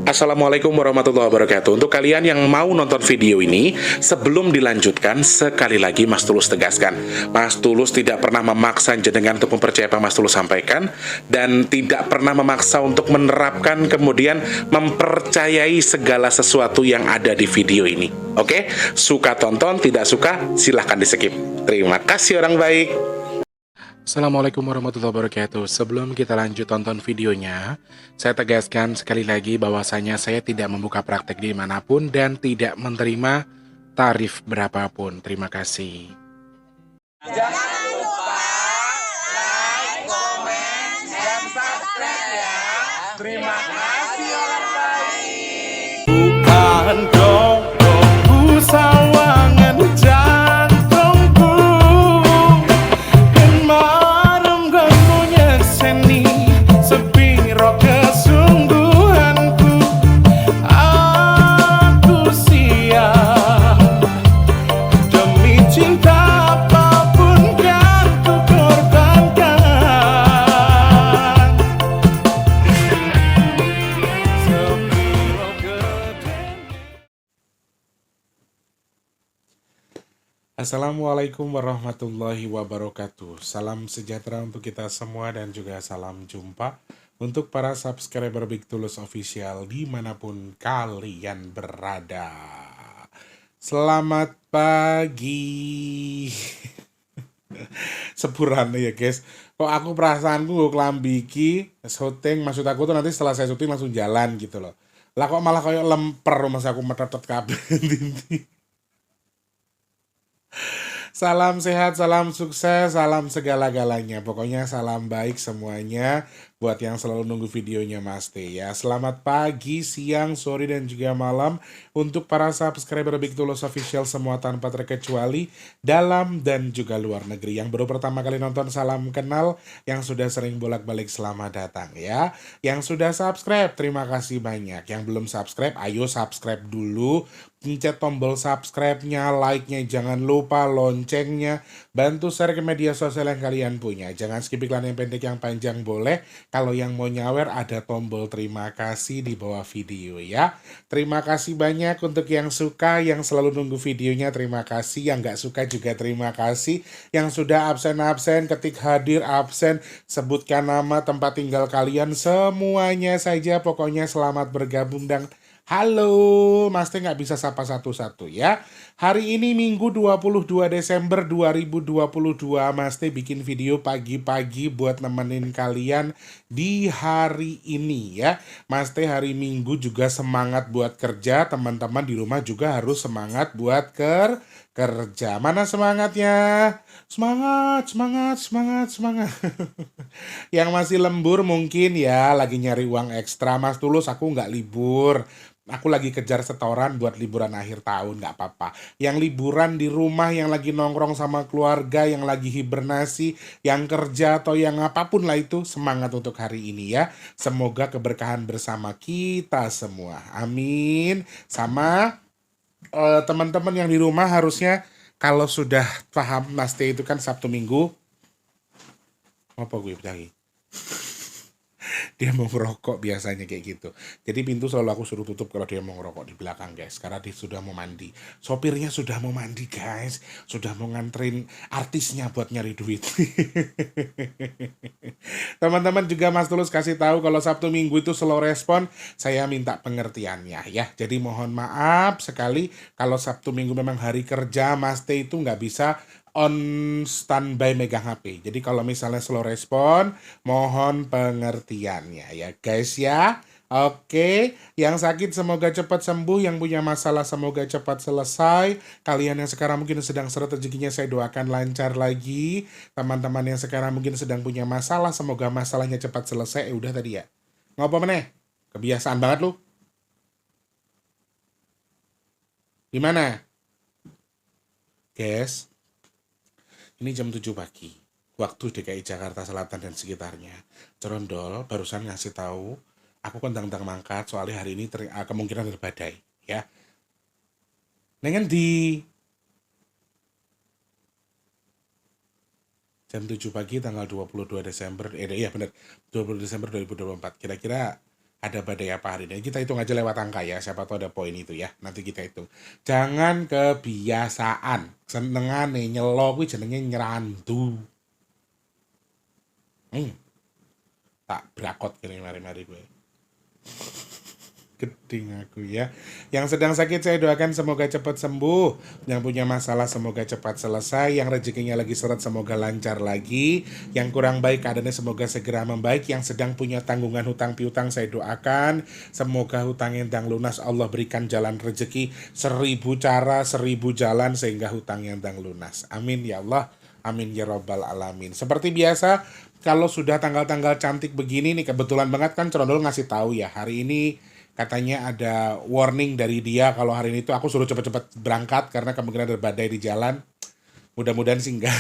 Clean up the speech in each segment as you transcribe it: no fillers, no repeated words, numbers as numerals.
Assalamualaikum warahmatullahi wabarakatuh. Untuk kalian yang mau nonton video ini, sebelum dilanjutkan, sekali lagi Mas Tulus tegaskan, Mas Tulus tidak pernah memaksa jenengan untuk mempercayai apa Mas Tulus sampaikan, dan tidak pernah memaksa untuk menerapkan kemudian mempercayai segala sesuatu yang ada di video ini. Oke? Suka tonton, tidak suka silahkan di skip. Terima kasih orang baik. Assalamualaikum warahmatullahi wabarakatuh. Sebelum kita lanjut tonton videonya, saya tegaskan sekali lagi bahwasanya saya tidak membuka praktek dimanapun dan tidak menerima tarif berapapun. Terima kasih. Jangan lupa like, komen, dan subscribe ya. Terima kasih orang baik. Bukan dodoku sawangan jantungku yen marem kamu nyeseni sepiro kesungguhanku aku siap demi cinta apapun yang ku korbankan sepiro gedenya. Assalamualaikum warahmatullahi wabarakatuh. Salam sejahtera untuk kita semua dan juga salam jumpa untuk para subscriber Big Tulus Official dimanapun kalian berada. Selamat pagi. Sepurane ya guys. Kok aku perasaanku gue kelambi iki syuting, maksud aku tuh nanti setelah saya syuting langsung jalan gitu loh. Lah kok malah kayak lemper mas aku metetot kabeh. Salam sehat, salam sukses, salam segala-galanya. Pokoknya salam baik semuanya buat yang selalu nunggu videonya Mas T ya. Selamat pagi, siang, sore, dan juga malam untuk para subscriber Big Tulus Official semua tanpa terkecuali dalam dan juga luar negeri. Yang baru pertama kali nonton salam kenal, yang sudah sering bolak-balik selamat datang ya. Yang sudah subscribe, terima kasih banyak. Yang belum subscribe, ayo subscribe dulu. Pencet tombol subscribe-nya, like-nya, jangan lupa loncengnya, bantu share ke media sosial yang kalian punya. Jangan skip iklan yang pendek, yang panjang boleh. Kalau yang mau nyawer ada tombol terima kasih di bawah video ya. Terima kasih banyak untuk yang suka, yang selalu nunggu videonya, terima kasih. Yang nggak suka juga terima kasih. Yang sudah absen-absen, ketik hadir, absen, sebutkan nama, tempat tinggal kalian, semuanya saja. Pokoknya selamat bergabung dan halo, Mas Teh nggak bisa sapa satu-satu ya. Hari ini Minggu 22 Desember 2022, Mas Teh bikin video pagi-pagi buat nemenin kalian di hari ini ya. Mas Teh hari Minggu juga semangat buat kerja, teman-teman di rumah juga harus semangat buat kerja. Mana semangatnya? Semangat, semangat, semangat, semangat. Yang masih lembur mungkin ya lagi nyari uang ekstra. Mas Tulus aku nggak libur. Aku lagi kejar setoran buat liburan akhir tahun, nggak apa-apa. Yang liburan di rumah, yang lagi nongkrong sama keluarga, yang lagi hibernasi, yang kerja atau yang apapun lah itu, semangat untuk hari ini ya. Semoga keberkahan bersama kita semua. Amin. Sama teman-teman yang di rumah harusnya kalau sudah paham Mas T itu kan Sabtu Minggu. Apa gue lagi? Dia mau ngerokok biasanya kayak gitu. Jadi pintu selalu aku suruh tutup kalau dia mau ngerokok di belakang guys. Karena dia sudah mau mandi. Sopirnya sudah mau mandi guys. Sudah mau nganterin artisnya buat nyari duit. Teman-teman juga Mas Tulus kasih tahu kalau Sabtu Minggu itu slow respon. Saya minta pengertiannya ya. Jadi mohon maaf sekali kalau Sabtu Minggu memang hari kerja Mas T itu nggak bisa on standby megang HP. Jadi kalau misalnya slow respon, mohon pengertiannya ya guys ya. Oke, yang sakit semoga cepat sembuh, yang punya masalah semoga cepat selesai. Kalian yang sekarang mungkin sedang seret rezekinya saya doakan lancar lagi. Teman-teman yang sekarang mungkin sedang punya masalah semoga masalahnya cepat selesai. Udah tadi ya. Ngopo meneh? Kebiasaan banget lu. Gimana? Guys, ini jam 7 pagi, waktu DKI Jakarta Selatan dan sekitarnya. Cerondol barusan ngasih tahu, aku kondang-dang mangkat soalnya hari ini kemungkinan berbadai, ya. Nengen di jam 7 pagi tanggal 22 Desember, iya benar, 20 Desember 2024. Kira-kira ada badai apa hari ini. Kita hitung aja lewat angka ya, siapa tahu ada poin itu ya. Nanti kita hitung. Jangan kebiasaan. Senengane nyelo kuwi jenenge nyerandu. Tak brakot kene mari-mari gue. Geding aku ya. Yang sedang sakit saya doakan semoga cepat sembuh. Yang punya masalah semoga cepat selesai. Yang rezekinya lagi seret semoga lancar lagi. Yang kurang baik keadaannya semoga segera membaik. Yang sedang punya tanggungan hutang piutang saya doakan semoga hutang endang lunas. Allah berikan jalan rezeki 1000 cara 1000 jalan sehingga hutang endang lunas. Amin ya Allah. Amin ya Rabbal Alamin. Seperti biasa, kalau sudah tanggal-tanggal cantik begini nih, kebetulan banget kan Cerondol ngasih tahu ya, hari ini katanya ada warning dari dia kalau hari ini tuh aku suruh cepet-cepet berangkat karena kemungkinan ada badai di jalan. Mudah-mudahan sih enggak.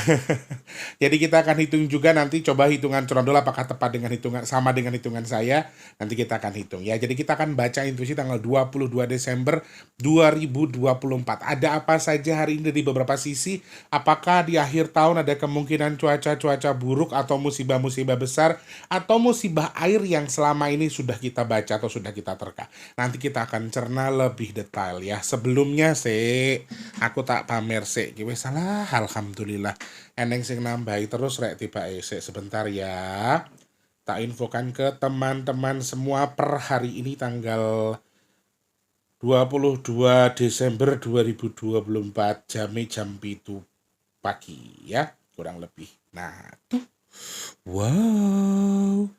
Jadi kita akan hitung juga nanti, coba hitungan Cerondol apakah tepat dengan hitungan sama dengan hitungan saya. Nanti kita akan hitung ya. Jadi kita akan baca intuisi tanggal 22 Desember 2024. Ada apa saja hari ini dari beberapa sisi? Apakah di akhir tahun ada kemungkinan cuaca buruk atau musibah-musibah besar atau musibah air yang selama ini sudah kita baca atau sudah kita terka. Nanti kita akan cerna lebih detail ya. Sebelumnya aku tak pamer wis salah. Alhamdulillah eneng sing nambahi terus rek tiba sebentar ya. Tak infokan ke teman-teman semua per hari ini tanggal 22 Desember 2024 jam 7 pagi ya kurang lebih. Nah tuh wow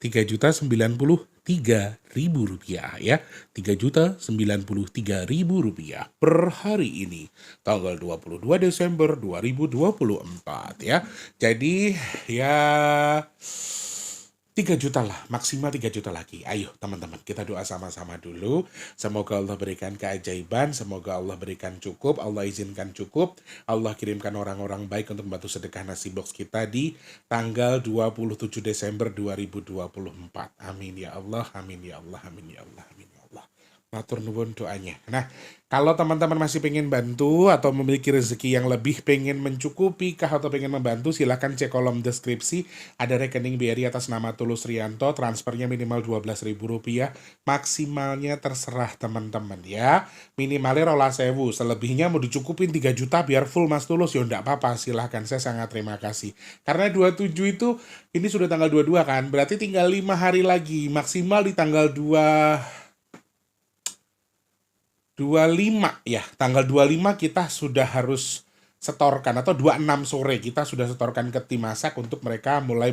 3.093.000 rupiah ya. 3.093.000 rupiah per hari ini tanggal 22 Desember 2024 ya. Jadi ya 3 juta lah, maksimal 3 juta lagi. Ayo teman-teman, kita doa sama-sama dulu. Semoga Allah berikan keajaiban, semoga Allah berikan cukup, Allah izinkan cukup, Allah kirimkan orang-orang baik untuk membantu sedekah nasi box kita di tanggal 27 Desember 2024. Amin ya Allah, amin ya Allah, amin ya Allah, amin ya Allah. Matur nuwun doanya. Nah, kalau teman-teman masih pengen bantu atau memiliki rezeki yang lebih, pengen mencukupi kah atau pengen membantu, silahkan cek kolom deskripsi. Ada rekening BRI atas nama Tulus Rianto, transfernya minimal Rp12.000, maksimalnya terserah teman-teman ya. Minimalnya 12.000, selebihnya mau dicukupin 3 juta biar full Mas Tulus, ya enggak apa-apa, silahkan, saya sangat terima kasih. Karena 27 itu, ini sudah tanggal 22 kan, berarti tinggal 5 hari lagi, maksimal di tanggal 25 ya, tanggal 25 kita sudah harus setorkan atau 26 sore kita sudah setorkan ke tim masak untuk mereka mulai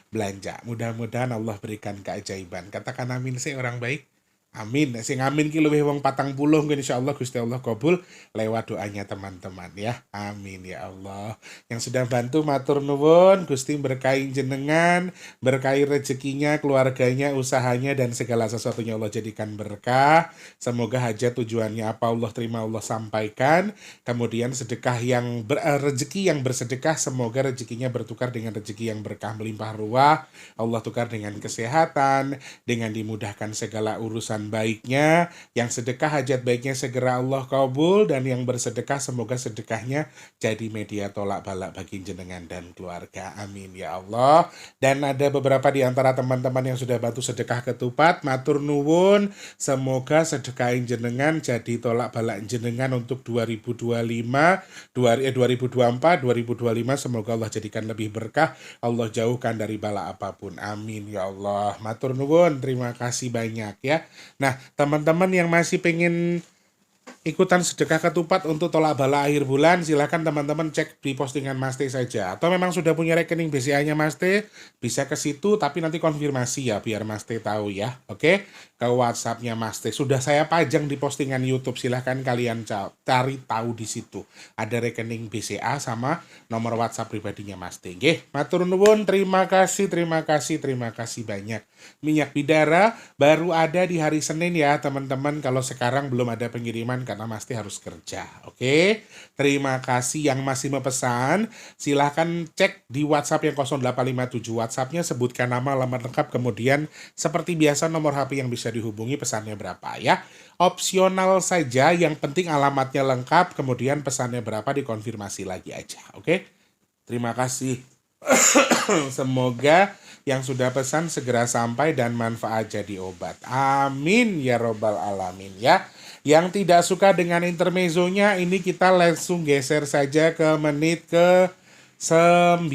belanja. Mudah-mudahan Allah berikan keajaiban. Katakan amin sih orang baik. Amin. Sing amin ki luwih wong 40 insyaallah Gusti Allah kabul lewat doanya teman-teman ya. Amin ya Allah. Yang sudah bantu matur nuwun, Gusti berkahi jenengan, berkahi rezekinya, keluarganya, usahanya dan segala sesuatunya Allah jadikan berkah. Semoga hajat tujuannya apa Allah terima, Allah sampaikan. Kemudian sedekah yang rezeki yang bersedekah semoga rezekinya bertukar dengan rezeki yang berkah melimpah ruah. Allah tukar dengan kesehatan, dengan dimudahkan segala urusan baiknya, yang sedekah hajat baiknya segera Allah kabul, dan yang bersedekah semoga sedekahnya jadi media tolak balak bagi jenengan dan keluarga. Amin ya Allah. Dan ada beberapa di antara teman-teman yang sudah bantu sedekah ketupat, matur nuwun, semoga sedekah jenengan jadi tolak balak jenengan untuk 2024, 2025, semoga Allah jadikan lebih berkah, Allah jauhkan dari bala apapun. Amin ya Allah. Matur nuwun, terima kasih banyak ya. Nah, teman-teman yang masih pengen ikutan sedekah ketupat untuk tolak bala akhir bulan, silahkan teman-teman cek di postingan Mas T saja. Atau memang sudah punya rekening BCA-nya Mas T, bisa ke situ, tapi nanti konfirmasi ya, biar Mas T tahu ya. Oke, ke WhatsApp-nya Mas T. Sudah saya pajang di postingan YouTube, silahkan kalian cari tahu di situ. Ada rekening BCA sama nomor WhatsApp pribadinya Mas T. Nggih, matur nuwun, terima kasih banyak. Minyak bidara baru ada di hari Senin ya teman-teman. Kalau sekarang belum ada pengiriman karena Mas T harus kerja. Oke, terima kasih. Yang masih memesan silahkan cek di WhatsApp yang 0857 WhatsAppnya, sebutkan nama, alamat lengkap, kemudian seperti biasa nomor HP yang bisa dihubungi, pesannya berapa ya. Opsional saja, yang penting alamatnya lengkap, kemudian pesannya berapa dikonfirmasi lagi aja. Oke, terima kasih. Semoga Yang sudah pesan segera sampai dan manfaat jadi obat. Amin ya robbal alamin ya. Yang tidak suka dengan intermezzonya, ini kita langsung geser saja ke menit ke 9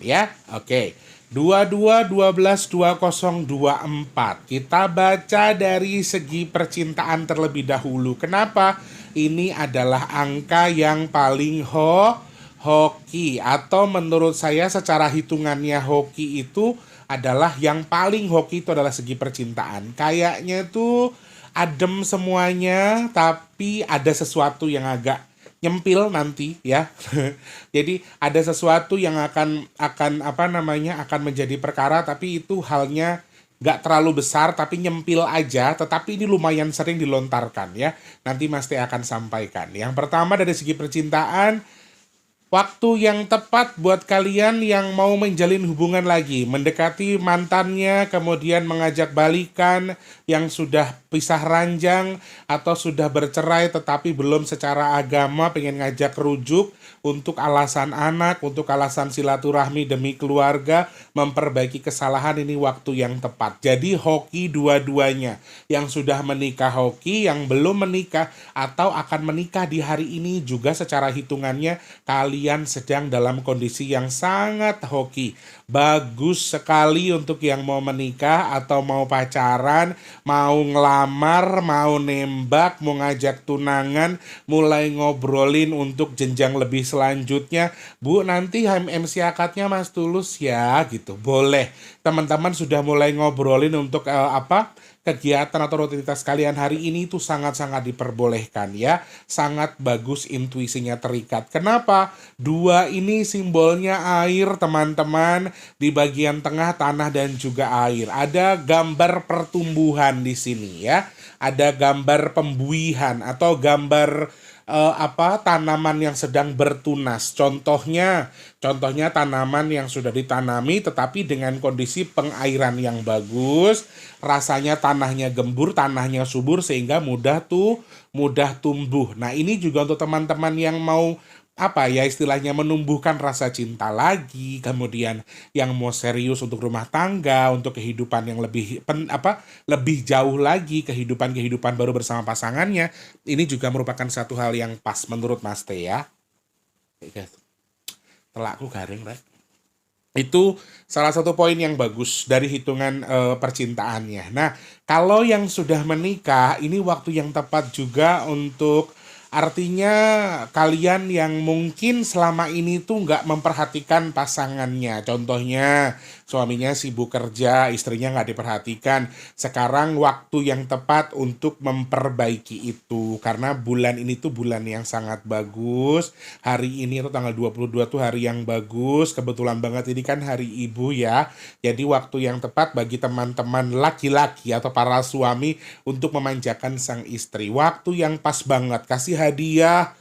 ya. Oke. 22 12 2024. Kita baca dari segi percintaan terlebih dahulu. Kenapa? Ini adalah angka yang paling hoki, atau menurut saya secara hitungannya hoki itu adalah yang paling hoki itu adalah segi percintaan. Kayaknya tuh adem semuanya, tapi ada sesuatu yang agak nyempil nanti ya. Jadi ada sesuatu yang akan apa namanya akan menjadi perkara, tapi itu halnya nggak terlalu besar tapi nyempil aja, tetapi ini lumayan sering dilontarkan ya. Nanti Mas Teh akan sampaikan. Yang pertama dari segi percintaan, waktu yang tepat buat kalian yang mau menjalin hubungan lagi, mendekati mantannya, kemudian mengajak balikan, yang sudah pisah ranjang atau sudah bercerai tetapi belum secara agama pengen ngajak rujuk untuk alasan anak, untuk alasan silaturahmi demi keluarga, memperbaiki kesalahan, ini waktu yang tepat. Jadi hoki dua-duanya. Yang sudah menikah hoki, yang belum menikah atau akan menikah di hari ini juga secara hitungannya kalian sedang dalam kondisi yang sangat hoki. Bagus sekali untuk yang mau menikah atau mau pacaran, mau ngelamar, mau nembak, mau ngajak tunangan, mulai ngobrolin untuk jenjang lebih selanjutnya. Bu, nanti MC akadnya Mas Tulus ya, gitu. Boleh. Teman-teman sudah mulai ngobrolin untuk kegiatan atau rutinitas kalian hari ini itu sangat-sangat diperbolehkan ya. Sangat bagus intuisinya terikat. Kenapa? Dua ini simbolnya air, teman-teman. Di bagian tengah tanah dan juga air. Ada gambar pertumbuhan di sini ya. Ada gambar pembuihan atau gambar tanaman yang sedang bertunas. Contohnya tanaman yang sudah ditanami tetapi dengan kondisi pengairan yang bagus, rasanya tanahnya gembur, tanahnya subur sehingga mudah tumbuh. Nah, ini juga untuk teman-teman yang mau istilahnya menumbuhkan rasa cinta lagi, kemudian yang mau serius untuk rumah tangga, untuk kehidupan yang lebih jauh lagi, kehidupan baru bersama pasangannya, ini juga merupakan satu hal yang pas menurut Mas Teh ya. Telakku garing, Rek. Itu salah satu poin yang bagus dari hitungan percintaannya. Nah, kalau yang sudah menikah, ini waktu yang tepat juga untuk, artinya kalian yang mungkin selama ini tuh nggak memperhatikan pasangannya. Contohnya suaminya sibuk kerja, istrinya nggak diperhatikan. Sekarang waktu yang tepat untuk memperbaiki itu. Karena bulan ini tuh bulan yang sangat bagus. Hari ini atau tanggal 22 tuh hari yang bagus. Kebetulan banget ini kan hari ibu ya. Jadi waktu yang tepat bagi teman-teman laki-laki atau para suami untuk memanjakan sang istri. Waktu yang pas banget. Kasih hadiah,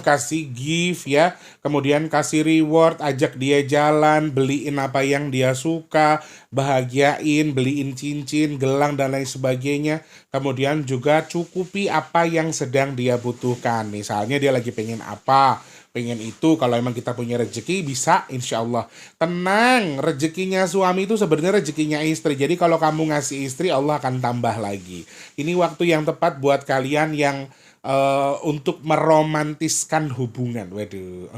kasih gift ya, kemudian kasih reward, ajak dia jalan, beliin apa yang dia suka, bahagiain, beliin cincin, gelang dan lain sebagainya. Kemudian juga cukupi apa yang sedang dia butuhkan. Misalnya dia lagi pengen apa, pengen itu, kalau emang kita punya rezeki bisa, insya Allah. Tenang, rezekinya suami itu sebenarnya rezekinya istri. Jadi kalau kamu ngasih istri, Allah akan tambah lagi. Ini waktu yang tepat buat kalian yang untuk meromantiskan hubungan. Waduh,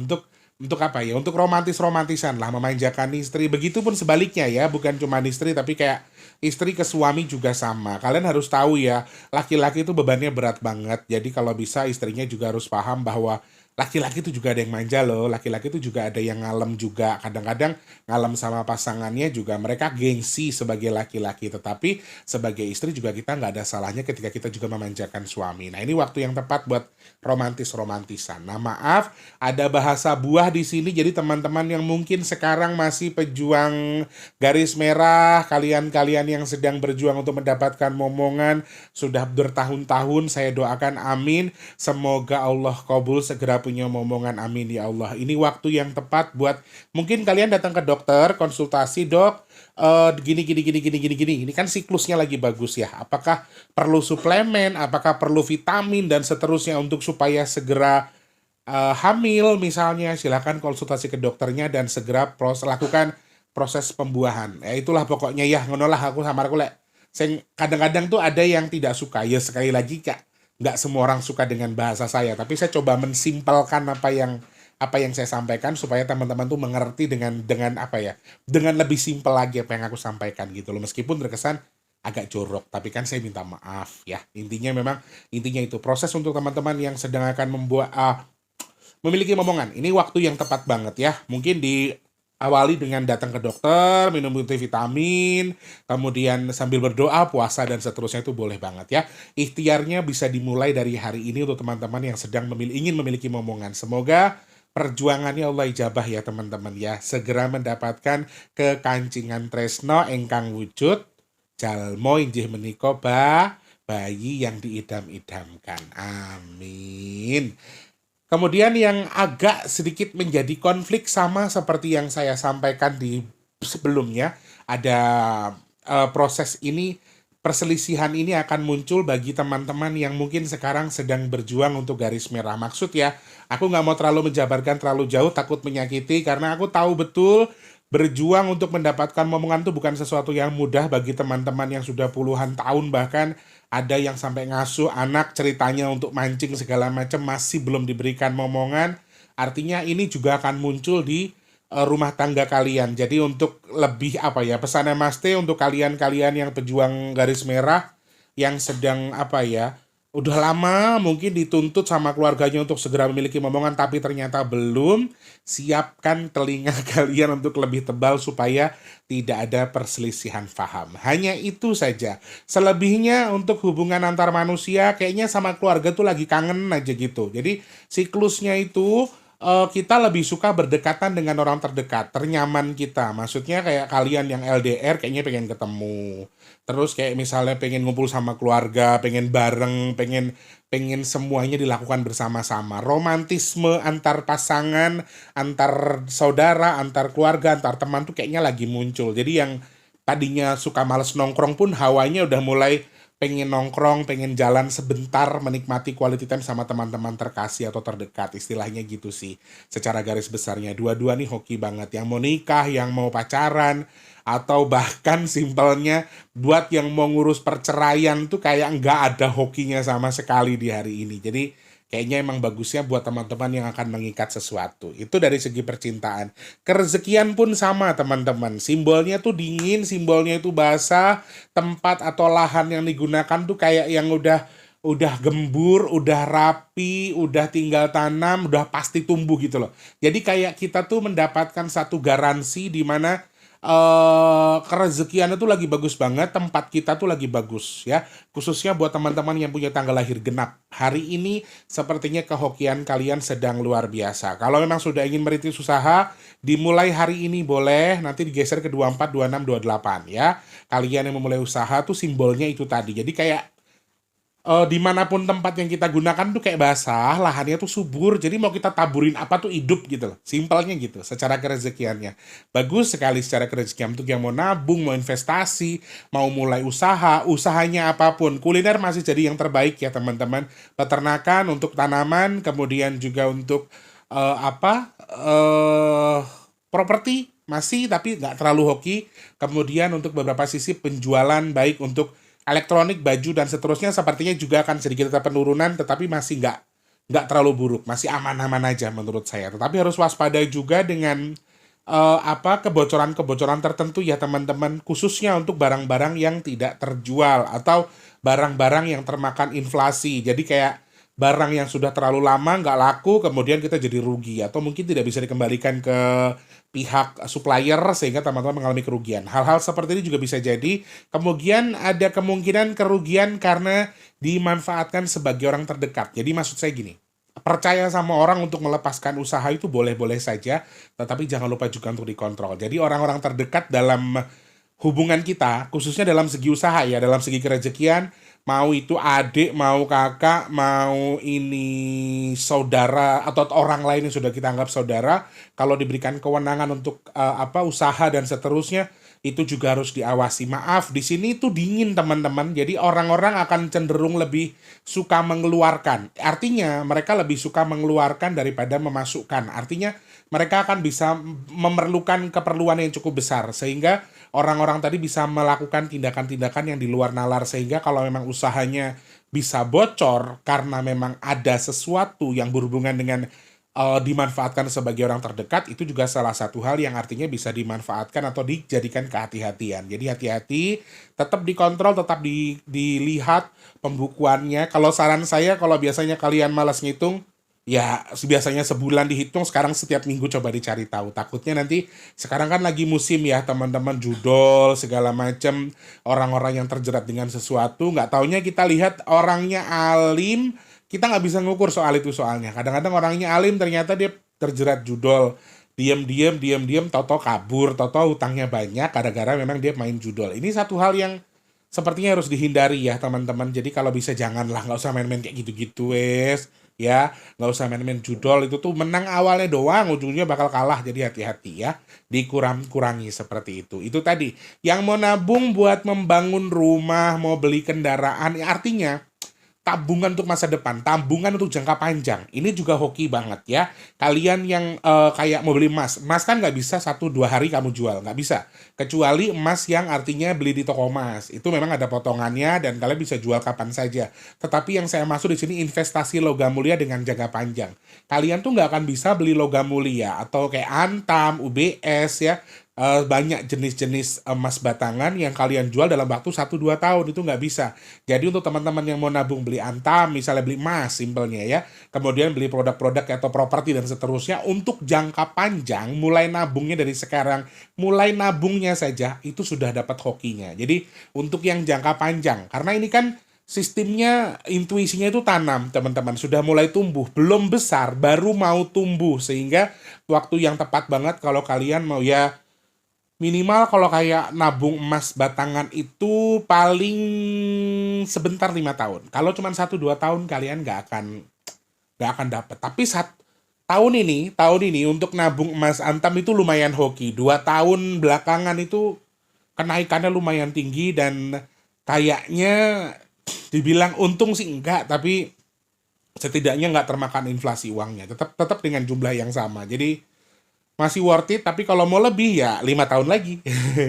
untuk apa ya? Untuk romantisan lah, memanjakan istri. Begitupun sebaliknya ya, bukan cuma istri tapi kayak istri ke suami juga sama. Kalian harus tahu ya, laki-laki itu bebannya berat banget. Jadi kalau bisa istrinya juga harus paham bahwa laki-laki itu juga ada yang manja loh, laki-laki itu juga ada yang ngalem juga. Kadang-kadang ngalem sama pasangannya juga mereka gengsi sebagai laki-laki. Tetapi sebagai istri juga kita nggak ada salahnya ketika kita juga memanjakan suami. Nah, ini waktu yang tepat buat romantisan. Nah, maaf, ada bahasa buah di sini. Jadi teman-teman yang mungkin sekarang masih pejuang garis merah, kalian-kalian yang sedang berjuang untuk mendapatkan momongan, sudah bertahun-tahun, saya doakan amin. Semoga Allah kabul segera punya momongan, amin ya Allah. Ini waktu yang tepat buat mungkin kalian datang ke dokter, konsultasi, dok, gini. Ini kan siklusnya lagi bagus ya. Apakah perlu suplemen, apakah perlu vitamin dan seterusnya untuk supaya segera hamil misalnya, silakan konsultasi ke dokternya dan segera lakukan proses pembuahan. Ya itulah pokoknya ya ngono lah aku sama aku lek. Sing kadang-kadang tuh ada yang tidak suka. Ya sekali lagi Kak, nggak semua orang suka dengan bahasa saya, tapi saya coba mensimpelkan apa yang saya sampaikan supaya teman-teman tuh mengerti dengan apa ya, dengan lebih simpel lagi apa yang aku sampaikan gitu loh. Meskipun terkesan agak jorok, tapi kan saya minta maaf ya. Intinya itu proses untuk teman-teman yang sedang akan memiliki momongan. Ini waktu yang tepat banget ya. Mungkin diawali dengan datang ke dokter, minum multivitamin, kemudian sambil berdoa, puasa dan seterusnya itu boleh banget ya. Ikhtiarnya bisa dimulai dari hari ini untuk teman-teman yang sedang ingin memiliki momongan. Semoga perjuangannya Allah ijabah ya teman-teman ya. Segera mendapatkan kekancingan tresno engkang wujud jalmo injih menika bayi yang diidam-idamkan. Amin. Kemudian yang agak sedikit menjadi konflik sama seperti yang saya sampaikan di sebelumnya, ada proses ini, perselisihan ini akan muncul bagi teman-teman yang mungkin sekarang sedang berjuang untuk garis merah. Maksud ya, aku nggak mau terlalu menjabarkan terlalu jauh, takut menyakiti, karena aku tahu betul berjuang untuk mendapatkan momongan itu bukan sesuatu yang mudah bagi teman-teman yang sudah puluhan tahun, bahkan ada yang sampai ngasuh anak ceritanya untuk mancing segala macam masih belum diberikan momongan. Artinya ini juga akan muncul di rumah tangga kalian. Jadi untuk lebih apa ya, pesannya Mas T untuk kalian-kalian yang pejuang garis merah yang sedang apa ya, udah lama mungkin dituntut sama keluarganya untuk segera memiliki momongan tapi ternyata belum, siapkan telinga kalian untuk lebih tebal supaya tidak ada perselisihan paham. Hanya itu saja. Selebihnya untuk hubungan antar manusia kayaknya sama keluarga tuh lagi kangen aja gitu. Jadi siklusnya itu kita lebih suka berdekatan dengan orang terdekat, ternyaman kita. Maksudnya kayak kalian yang LDR kayaknya pengen ketemu. Terus kayak misalnya pengen ngumpul sama keluarga, pengen bareng, pengen semuanya dilakukan bersama-sama. Romantisme antar pasangan, antar saudara, antar keluarga, antar teman tuh kayaknya lagi muncul. Jadi yang tadinya suka males nongkrong pun hawanya udah mulai pengen nongkrong, pengen jalan sebentar, menikmati quality time sama teman-teman terkasih atau terdekat. Istilahnya gitu sih. Secara garis besarnya, dua-dua nih hoki banget. Yang mau nikah, yang mau pacaran, atau bahkan simpelnya buat yang mau ngurus perceraian tuh kayak nggak ada hokinya sama sekali di hari ini. Jadi kayaknya emang bagusnya buat teman-teman yang akan mengikat sesuatu. Itu dari segi percintaan. Kerezekian pun sama teman-teman. Simbolnya tuh dingin, simbolnya itu basah. Tempat atau lahan yang digunakan tuh kayak yang udah gembur, udah rapi, udah tinggal tanam, udah pasti tumbuh gitu loh. Jadi kayak kita tuh mendapatkan satu garansi di mana kerezekian itu lagi bagus banget, tempat kita tuh lagi bagus ya, khususnya buat teman-teman yang punya tanggal lahir genap. Hari ini sepertinya kehokian kalian sedang luar biasa. Kalau memang sudah ingin merintis usaha, dimulai hari ini boleh, nanti digeser ke 24, 26, 28 ya. Kalian yang memulai usaha tuh simbolnya itu tadi. Jadi kayak dimanapun tempat yang kita gunakan tuh kayak basah, lahannya tuh subur, jadi mau kita taburin apa tuh hidup gitu loh. Simpelnya gitu, secara kerezekiannya. Bagus sekali secara kerezekian untuk yang mau nabung, mau investasi, mau mulai usaha, usahanya apapun. Kuliner masih jadi yang terbaik ya teman-teman. Peternakan untuk tanaman, kemudian juga untuk properti masih tapi nggak terlalu hoki. Kemudian untuk beberapa sisi penjualan baik untuk elektronik, baju, dan seterusnya sepertinya juga akan sedikit ada penurunan, tetapi masih nggak terlalu buruk, masih aman-aman aja menurut saya. Tetapi harus waspada juga dengan kebocoran-kebocoran tertentu ya teman-teman, khususnya untuk barang-barang yang tidak terjual atau barang-barang yang termakan inflasi. Jadi kayak barang yang sudah terlalu lama nggak laku, kemudian kita jadi rugi atau mungkin tidak bisa dikembalikan ke pihak supplier sehingga teman-teman mengalami kerugian. Hal-hal seperti ini juga bisa jadi. Kemudian ada kemungkinan kerugian karena dimanfaatkan sebagai orang terdekat. Jadi maksud saya gini, percaya sama orang untuk melepaskan usaha itu boleh-boleh saja, tetapi jangan lupa juga untuk dikontrol. Jadi orang-orang terdekat dalam hubungan kita, khususnya dalam segi usaha ya, dalam segi kerezekian, mau itu adik, mau kakak, mau ini saudara atau orang lain yang sudah kita anggap saudara, kalau diberikan kewenangan untuk usaha dan seterusnya, itu juga harus diawasi. Maaf, di sini itu dingin teman-teman. Jadi orang-orang akan cenderung lebih suka mengeluarkan. Artinya mereka lebih suka mengeluarkan daripada memasukkan. Artinya mereka akan bisa memerlukan keperluan yang cukup besar, sehingga orang-orang tadi bisa melakukan tindakan-tindakan yang di luar nalar, sehingga kalau memang usahanya bisa bocor karena memang ada sesuatu yang berhubungan dengan dimanfaatkan sebagai orang terdekat, itu juga salah satu hal yang artinya bisa dimanfaatkan atau dijadikan kehati-hatian. Jadi hati-hati, tetap dikontrol, tetap dilihat pembukuannya. Kalau saran saya, kalau biasanya kalian malas ngitung, ya biasanya sebulan dihitung, sekarang setiap minggu coba dicari tahu. Takutnya nanti, sekarang kan lagi musim ya teman-teman, judol segala macam, orang-orang yang terjerat dengan sesuatu, nggak taunya kita lihat orangnya alim, kita nggak bisa ngukur soal itu soalnya. Kadang-kadang orangnya alim ternyata dia terjerat judol. Diam-diam, tahu-tahu kabur, tahu-tahu hutangnya banyak, gara-gara memang dia main judol. Ini satu hal yang sepertinya harus dihindari ya teman-teman. Jadi kalau bisa janganlah, nggak usah main-main kayak gitu-gitu wes. Ya, nggak usah main-main judol, itu tuh menang awalnya doang, ujungnya bakal kalah. Jadi hati-hati ya, dikurang-kurangi seperti itu. Itu tadi, yang mau nabung buat membangun rumah, mau beli kendaraan, ya artinya tabungan untuk masa depan, tabungan untuk jangka panjang. Ini juga hoki banget ya. Kalian yang kayak mau beli emas, emas kan nggak bisa 1-2 hari kamu jual, nggak bisa. Kecuali emas yang artinya beli di toko emas, itu memang ada potongannya dan kalian bisa jual kapan saja. Tetapi yang saya maksud di sini investasi logam mulia dengan jangka panjang. Kalian tuh nggak akan bisa beli logam mulia atau kayak Antam, UBS ya. Banyak jenis-jenis emas batangan yang kalian jual dalam waktu 1-2 tahun, itu nggak bisa. Jadi untuk teman-teman yang mau nabung beli Antam, misalnya beli emas simpelnya ya, kemudian beli produk-produk atau properti dan seterusnya, untuk jangka panjang, mulai nabungnya dari sekarang, mulai nabungnya saja, itu sudah dapat hokinya. Jadi untuk yang jangka panjang, karena ini kan sistemnya, intuisinya itu tanam teman-teman, sudah mulai tumbuh, belum besar, baru mau tumbuh, sehingga waktu yang tepat banget kalau kalian mau ya. Minimal kalau kayak nabung emas batangan itu paling sebentar 5 tahun. Kalau cuma 1-2 tahun kalian nggak akan dapat. Tapi tahun ini untuk nabung emas Antam itu lumayan hoki. 2 tahun belakangan itu kenaikannya lumayan tinggi dan kayaknya dibilang untung sih enggak, tapi setidaknya nggak termakan inflasi uangnya. Tetap dengan jumlah yang sama. Jadi masih worth it, tapi kalau mau lebih ya 5 tahun lagi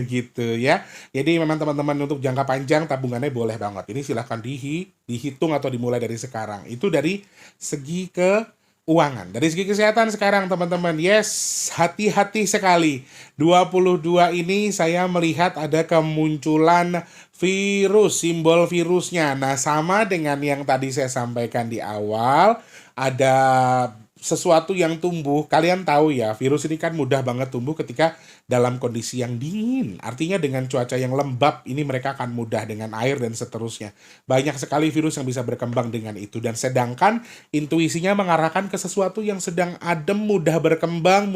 gitu ya. Jadi memang teman-teman untuk jangka panjang tabungannya boleh banget. Ini silahkan dihitung atau dimulai dari sekarang. Itu dari segi keuangan. Dari segi kesehatan sekarang teman-teman, yes, hati-hati sekali. 22 ini saya melihat ada kemunculan virus, simbol virusnya. Nah, sama dengan yang tadi saya sampaikan di awal, ada sesuatu yang tumbuh. Kalian tahu ya, virus ini kan mudah banget tumbuh ketika dalam kondisi yang dingin. Artinya dengan cuaca yang lembab, ini mereka akan mudah dengan air dan seterusnya. Banyak sekali virus yang bisa berkembang dengan itu. Dan sedangkan intuisinya mengarahkan ke sesuatu yang sedang adem, mudah berkembang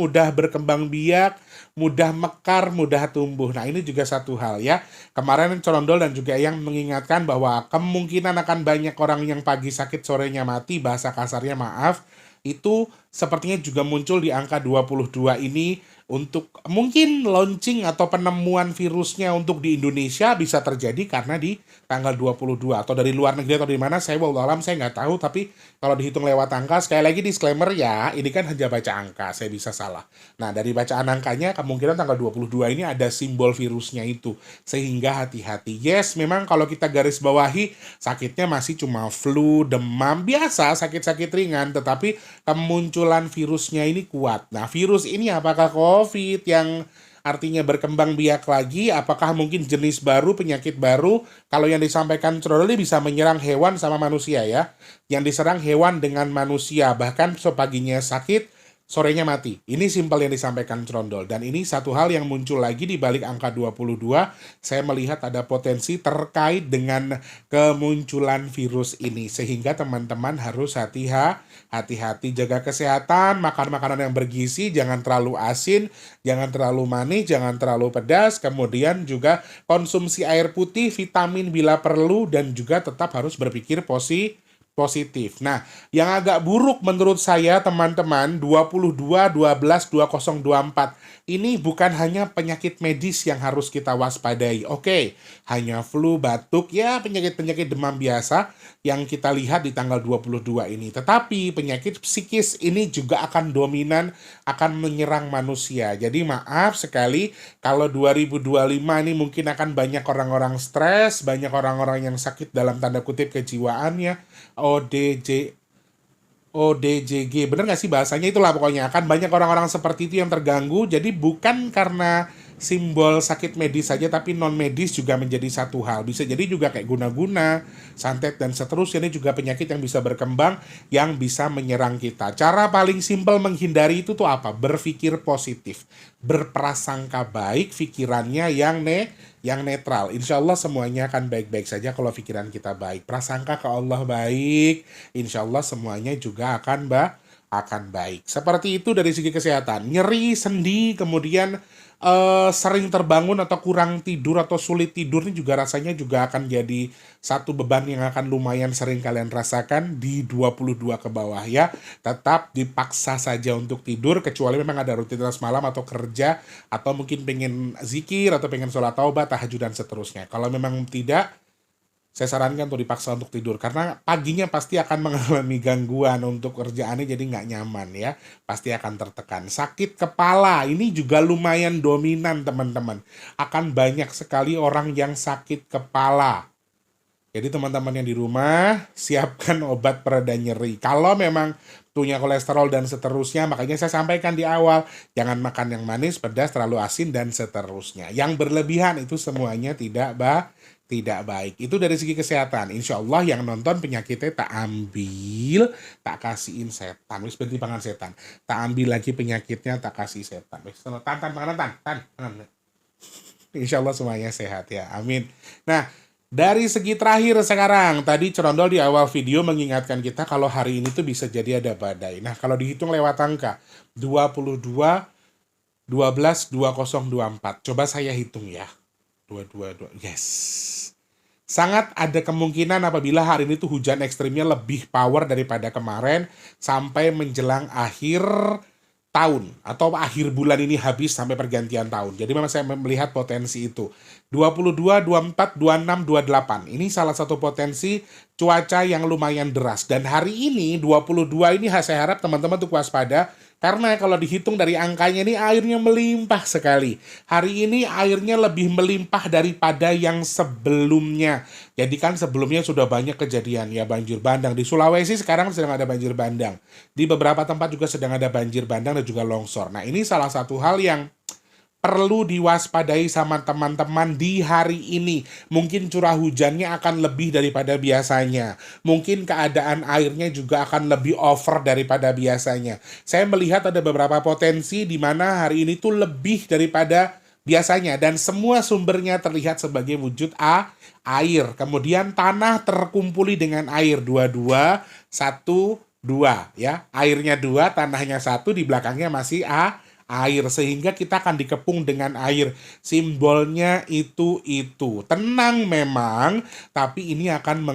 biak, mudah mekar, mudah tumbuh. Nah, ini juga satu hal ya. Kemarin Corondol dan juga yang mengingatkan bahwa kemungkinan akan banyak orang yang pagi sakit, sorenya mati, bahasa kasarnya maaf, itu sepertinya juga muncul di angka 22 ini untuk mungkin launching atau penemuan virusnya untuk di Indonesia bisa terjadi karena di tanggal 22 atau dari luar negeri atau di mana, saya wallahualam saya nggak tahu, tapi kalau dihitung lewat angka, sekali lagi disclaimer ya, ini kan hanya baca angka, saya bisa salah. Nah, dari bacaan angkanya kemungkinan tanggal 22 ini ada simbol virusnya itu, sehingga hati-hati. Yes, memang kalau kita garis bawahi sakitnya masih cuma flu, demam, biasa sakit-sakit ringan, tetapi kemunculan virusnya ini kuat. Nah, virus ini apakah COVID yang artinya berkembang biak lagi, apakah mungkin jenis baru, penyakit baru? Kalau yang disampaikan Corondol bisa menyerang hewan sama manusia ya. Yang diserang hewan dengan manusia, bahkan sepaginya sakit, sorenya mati. Ini simpel yang disampaikan Corondol. Dan ini satu hal yang muncul lagi di balik angka 22, saya melihat ada potensi terkait dengan kemunculan virus ini. Sehingga teman-teman harus hati-hati, jaga kesehatan, makan makanan yang bergizi, jangan terlalu asin, jangan terlalu manis, jangan terlalu pedas, kemudian juga konsumsi air putih, vitamin bila perlu, dan juga tetap harus berpikir positif. Nah, yang agak buruk menurut saya teman-teman 22 12 2024. Ini bukan hanya penyakit medis yang harus kita waspadai. Oke, hanya flu, batuk, ya penyakit-penyakit demam biasa yang kita lihat di tanggal 22 ini. Tetapi penyakit psikis ini juga akan dominan, akan menyerang manusia. Jadi maaf sekali kalau 2025 ini mungkin akan banyak orang-orang stres, banyak orang-orang yang sakit dalam tanda kutip kejiwaannya, ODJ, ODJG, bener nggak sih bahasanya? Itulah pokoknya akan banyak orang-orang seperti itu yang terganggu. Jadi bukan karena simbol sakit medis saja, tapi non medis juga menjadi satu hal. Bisa jadi juga kayak guna-guna, santet dan seterusnya. Ini juga penyakit yang bisa berkembang, yang bisa menyerang kita. Cara paling simpel menghindari itu tuh apa? Berpikir positif, berprasangka baik, pikirannya yang netral. Insya Allah semuanya akan baik-baik saja kalau pikiran kita baik. Prasangka ke Allah baik, insya Allah semuanya juga akan baik. Seperti itu dari segi kesehatan. Nyeri, sendi, kemudian sering terbangun atau kurang tidur atau sulit tidur ini juga rasanya juga akan jadi satu beban yang akan lumayan sering kalian rasakan di 22 ke bawah ya. Tetap dipaksa saja untuk tidur kecuali memang ada rutinitas malam atau kerja atau mungkin pengen zikir atau pengen sholat taubat, tahajud dan seterusnya. Kalau memang tidak, saya sarankan untuk dipaksa untuk tidur karena paginya pasti akan mengalami gangguan untuk kerjaannya jadi nggak nyaman ya, pasti akan tertekan. Sakit kepala ini juga lumayan dominan teman-teman, akan banyak sekali orang yang sakit kepala. Jadi teman-teman yang di rumah siapkan obat pereda nyeri. Kalau memang punya kolesterol dan seterusnya, makanya saya sampaikan di awal, jangan makan yang manis, pedas, terlalu asin dan seterusnya. Yang berlebihan itu semuanya tidak baik. Itu dari segi kesehatan. Insya Allah yang nonton penyakitnya tak ambil, tak kasihin setan. Wis berarti pangan setan. Tak ambil lagi penyakitnya, tak kasih setan. Wis tan. Insya Allah semuanya sehat ya. Amin. Nah, dari segi terakhir sekarang, tadi Cerondol di awal video mengingatkan kita kalau hari ini tuh bisa jadi ada badai. Nah, kalau dihitung lewat angka 22 12 2024. Coba saya hitung ya. 222. Yes. Sangat ada kemungkinan apabila hari ini tuh hujan ekstrimnya lebih power daripada kemarin sampai menjelang akhir tahun atau akhir bulan ini habis sampai pergantian tahun. Jadi memang saya melihat potensi itu. 22, 24, 26, 28. Ini salah satu potensi cuaca yang lumayan deras. Dan hari ini 22 ini saya harap teman-teman tuh waspada karena kalau dihitung dari angkanya ini airnya melimpah sekali. Hari ini airnya lebih melimpah daripada yang sebelumnya. Jadi kan sebelumnya sudah banyak kejadian ya banjir bandang. Di Sulawesi sekarang sedang ada banjir bandang. Di beberapa tempat juga sedang ada banjir bandang dan juga longsor. Nah ini salah satu hal yang perlu diwaspadai sama teman-teman di hari ini. Mungkin curah hujannya akan lebih daripada biasanya. Mungkin keadaan airnya juga akan lebih over daripada biasanya. Saya melihat ada beberapa potensi di mana hari ini tuh lebih daripada biasanya. Dan semua sumbernya terlihat sebagai wujud air. Kemudian tanah terkumpuli dengan air. 22, 1, 2. Ya. Airnya 2, tanahnya 1, di belakangnya masih air, sehingga kita akan dikepung dengan air. Simbolnya itu. Tenang memang, tapi ini akan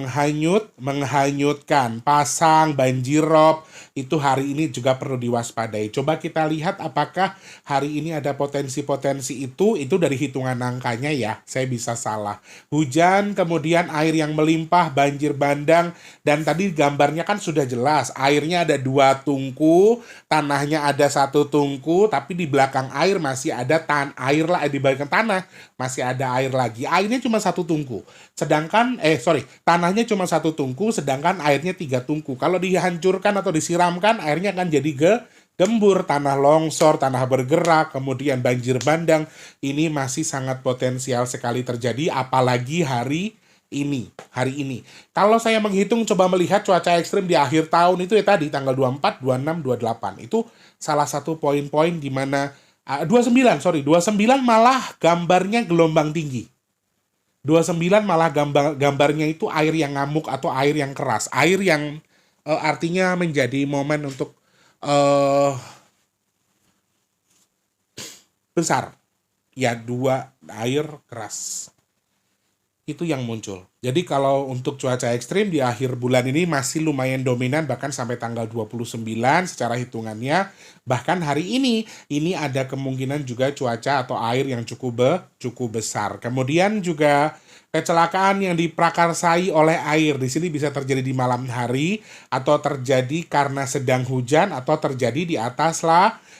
menghanyutkan. Pasang, banjir rob, itu hari ini juga perlu diwaspadai. Coba kita lihat apakah hari ini ada potensi-potensi itu dari hitungan angkanya ya. Saya bisa salah. Hujan, kemudian air yang melimpah, banjir bandang, dan tadi gambarnya kan sudah jelas. Airnya ada 2 tungku, tanahnya ada 1 tungku, tapi di belakang air masih ada air lah, di belakang tanah masih ada air lagi. Airnya cuma 1 tungku. Sedangkan tanahnya cuma 1 tungku, sedangkan airnya 3 tungku. Kalau dihancurkan atau disiramkan, airnya akan jadi gembur, tanah longsor, tanah bergerak, kemudian banjir bandang. Ini masih sangat potensial sekali terjadi, apalagi hari ini. Kalau saya menghitung, coba melihat cuaca ekstrim di akhir tahun itu ya tadi tanggal 24, 26, 28. Itu salah satu poin-poin di mana 29 malah gambarnya gelombang tinggi. 29 malah gambarnya itu air yang ngamuk atau air yang keras. Air yang artinya menjadi momen untuk besar. Ya, 2 air keras. itu yang muncul. Jadi kalau untuk cuaca ekstrim di akhir bulan ini masih lumayan dominan bahkan sampai tanggal 29 secara hitungannya. Bahkan hari ini ada kemungkinan juga cuaca atau air yang cukup besar. Kemudian juga kecelakaan yang diprakarsai oleh air di sini bisa terjadi di malam hari atau terjadi karena sedang hujan atau terjadi di atas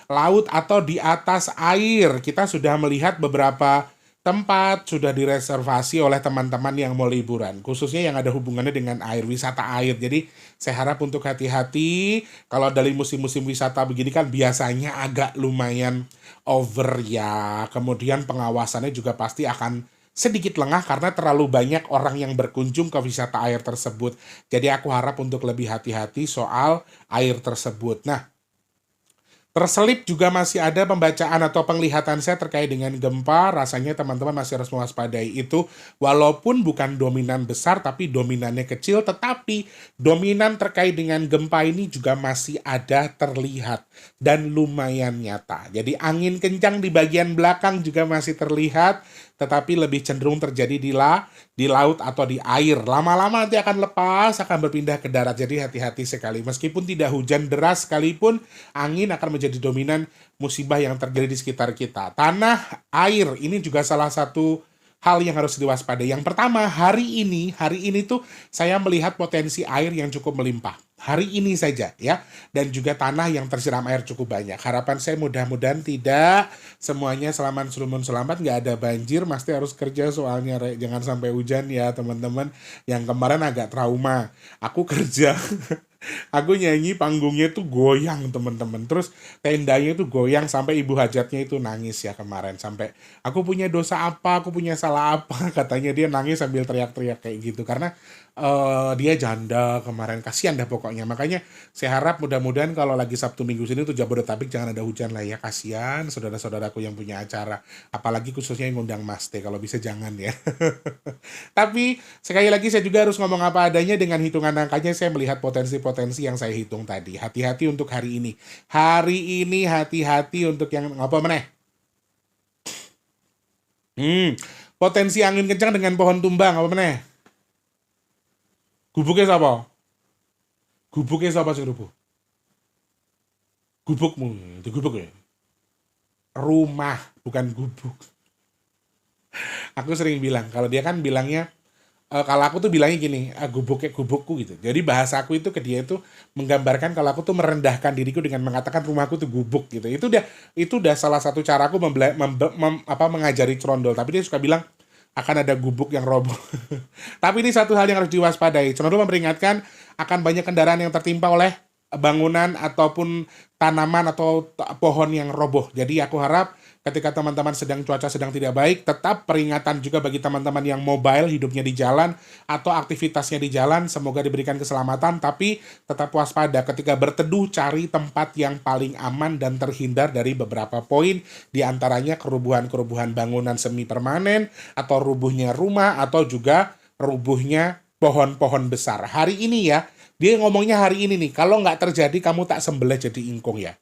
laut atau di atas air. Kita sudah melihat beberapa tempat sudah direservasi oleh teman-teman yang mau liburan, khususnya yang ada hubungannya dengan air, wisata air. Jadi saya harap untuk hati-hati kalau dari musim-musim wisata begini kan biasanya agak lumayan over ya. Kemudian pengawasannya juga pasti akan sedikit lengah karena terlalu banyak orang yang berkunjung ke wisata air tersebut. Jadi aku harap untuk lebih hati-hati soal air tersebut. Nah, terselip juga masih ada pembacaan atau penglihatan saya terkait dengan gempa. Rasanya teman-teman masih harus mewaspadai itu. Walaupun bukan dominan besar, tapi dominannya kecil. Tetapi dominan terkait dengan gempa ini juga masih ada terlihat. Dan lumayan nyata. Jadi angin kencang di bagian belakang juga masih terlihat. Tetapi lebih cenderung terjadi di laut atau di air. Lama-lama nanti akan lepas, akan berpindah ke darat. Jadi hati-hati sekali. Meskipun tidak hujan deras sekalipun, angin akan menjadi dominan musibah yang terjadi di sekitar kita. Tanah, air, ini juga salah satu hal yang harus diwaspadai. Yang pertama, hari ini tuh saya melihat potensi air yang cukup melimpah. Hari ini saja ya. Dan juga tanah yang tersiram air cukup banyak. Harapan saya mudah-mudahan tidak semuanya selamat, nggak ada banjir. Mesti harus kerja soalnya, jangan sampai hujan ya teman-teman. Yang kemarin agak trauma. Aku kerja aku nyanyi, panggungnya tuh goyang teman-teman, terus tendanya tuh goyang sampai ibu hajatnya itu nangis ya kemarin, sampai aku punya dosa apa, aku punya salah apa, katanya dia nangis sambil teriak-teriak kayak gitu karena dia janda kemarin, kasihan dah pokoknya. Makanya saya harap mudah-mudahan kalau lagi Sabtu Minggu sini tuh Jabodetabek jangan ada hujan lah ya, kasihan saudara-saudaraku yang punya acara, apalagi khususnya yang ngundang Mas Teh, kalau bisa jangan ya. Tapi sekali lagi saya juga harus ngomong apa adanya, dengan hitungan angkanya saya melihat potensi-potensi yang saya hitung tadi. Hati-hati untuk hari ini. Hari ini hati-hati untuk yang apa meneh. Potensi angin kencang dengan pohon tumbang apa meneh? Gubuknya siapa? Gubuknya siapa sih gubuk? Gubukmu, itu gubuk ya. Rumah, bukan gubuk. Aku sering bilang, kalau dia kan bilangnya kalau aku tuh bilangnya gini, gubuknya gubukku gitu. Jadi bahasa aku itu ke dia itu menggambarkan kalau aku tuh merendahkan diriku dengan mengatakan rumahku tuh gubuk gitu. Itu udah salah satu caraku mengajari Crondol. Tapi dia suka bilang akan ada gubuk yang roboh. Tapi ini satu hal yang harus diwaspadai. Crondol memperingatkan akan banyak kendaraan yang tertimpa oleh bangunan ataupun tanaman atau pohon yang roboh. Jadi aku harap ketika teman-teman cuaca sedang tidak baik, tetap peringatan juga bagi teman-teman yang mobile, hidupnya di jalan atau aktivitasnya di jalan, semoga diberikan keselamatan, tapi tetap waspada ketika berteduh, cari tempat yang paling aman dan terhindar dari beberapa poin, diantaranya kerubuhan-kerubuhan bangunan semi permanen atau rubuhnya rumah atau juga rubuhnya pohon-pohon besar. Hari ini ya, dia ngomongnya hari ini nih, kalau nggak terjadi kamu tak sembelih jadi ingkung ya.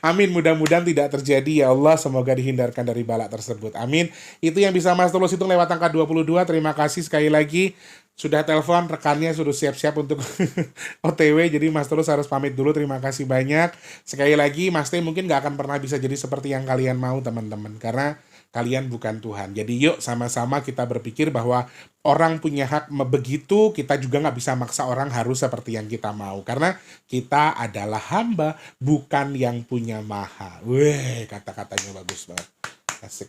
Amin, mudah-mudahan tidak terjadi ya Allah, semoga dihindarkan dari bala tersebut. Amin. Itu yang bisa Mas Tulus hitung lewat angka 22. Terima kasih sekali lagi. Sudah telepon, rekannya sudah siap-siap untuk OTW, jadi Mas Tulus harus pamit dulu. Terima kasih banyak. Sekali lagi, Mas Teh mungkin nggak akan pernah bisa jadi seperti yang kalian mau teman-teman, karena kalian bukan Tuhan. Jadi yuk sama-sama kita berpikir bahwa orang punya hak begitu, kita juga nggak bisa maksa orang harus seperti yang kita mau. Karena kita adalah hamba, bukan yang punya maha. Weh, kata-katanya bagus banget. Asik.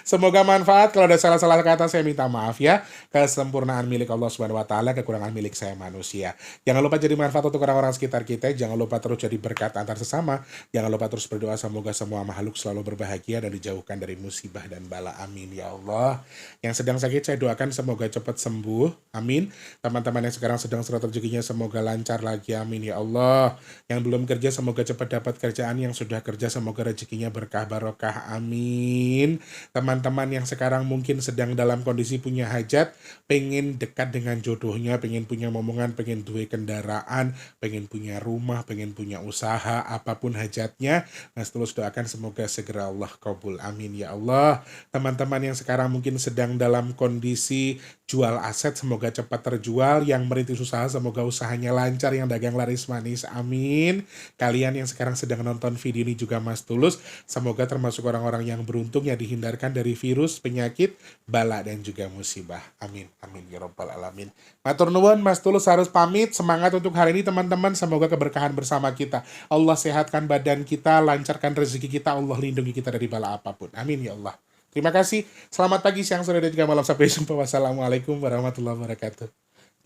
Semoga manfaat. Kalau ada salah-salah kata saya minta maaf ya. Kesempurnaan milik Allah Subhanahu wa taala, kekurangan milik saya manusia. Jangan lupa jadi manfaat untuk orang-orang sekitar kita, jangan lupa terus jadi berkat antar sesama. Jangan lupa terus berdoa semoga semua makhluk selalu berbahagia dan dijauhkan dari musibah dan bala. Amin ya Allah. Yang sedang sakit saya doakan semoga cepat sembuh. Amin. Teman-teman yang sekarang sedang surat rezekinya semoga lancar lagi. Amin ya Allah. Yang belum kerja semoga cepat dapat kerjaan, yang sudah kerja semoga rezekinya berkah barokah. Amin. amin. Teman-teman yang sekarang mungkin sedang dalam kondisi punya hajat, pengen dekat dengan jodohnya, pengen punya momongan, pengen duwe kendaraan, pengen punya rumah, pengen punya usaha, apapun hajatnya, Mas Tulus doakan semoga segera Allah kabul, amin ya Allah. Teman-teman yang sekarang mungkin sedang dalam kondisi jual aset, semoga cepat terjual. Yang merintis usaha, semoga usahanya lancar. Yang dagang laris manis, amin. Kalian yang sekarang sedang nonton video ini juga Mas Tulus, semoga termasuk orang-orang yang beruntung yang dihindarkan dari virus, penyakit, bala, dan juga musibah. Amin. Amin ya rabbal alamin. Matur nuwun, Mas Tulus harus pamit. Semangat untuk hari ini teman-teman. Semoga keberkahan bersama kita. Allah sehatkan badan kita, lancarkan rezeki kita, Allah lindungi kita dari bala apapun. Amin ya Allah. Terima kasih. Selamat pagi, siang, sore, dan juga malam. Sampai jumpa. Wassalamualaikum warahmatullahi wabarakatuh.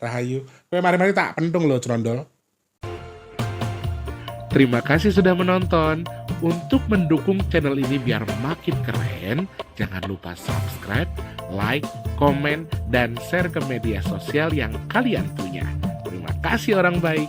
Rahayu. Kowe mari-mari tak pentung loh, Trondol. Terima kasih sudah menonton. Untuk mendukung channel ini biar makin keren, jangan lupa subscribe, like, komen, dan share ke media sosial yang kalian punya. Terima kasih orang baik.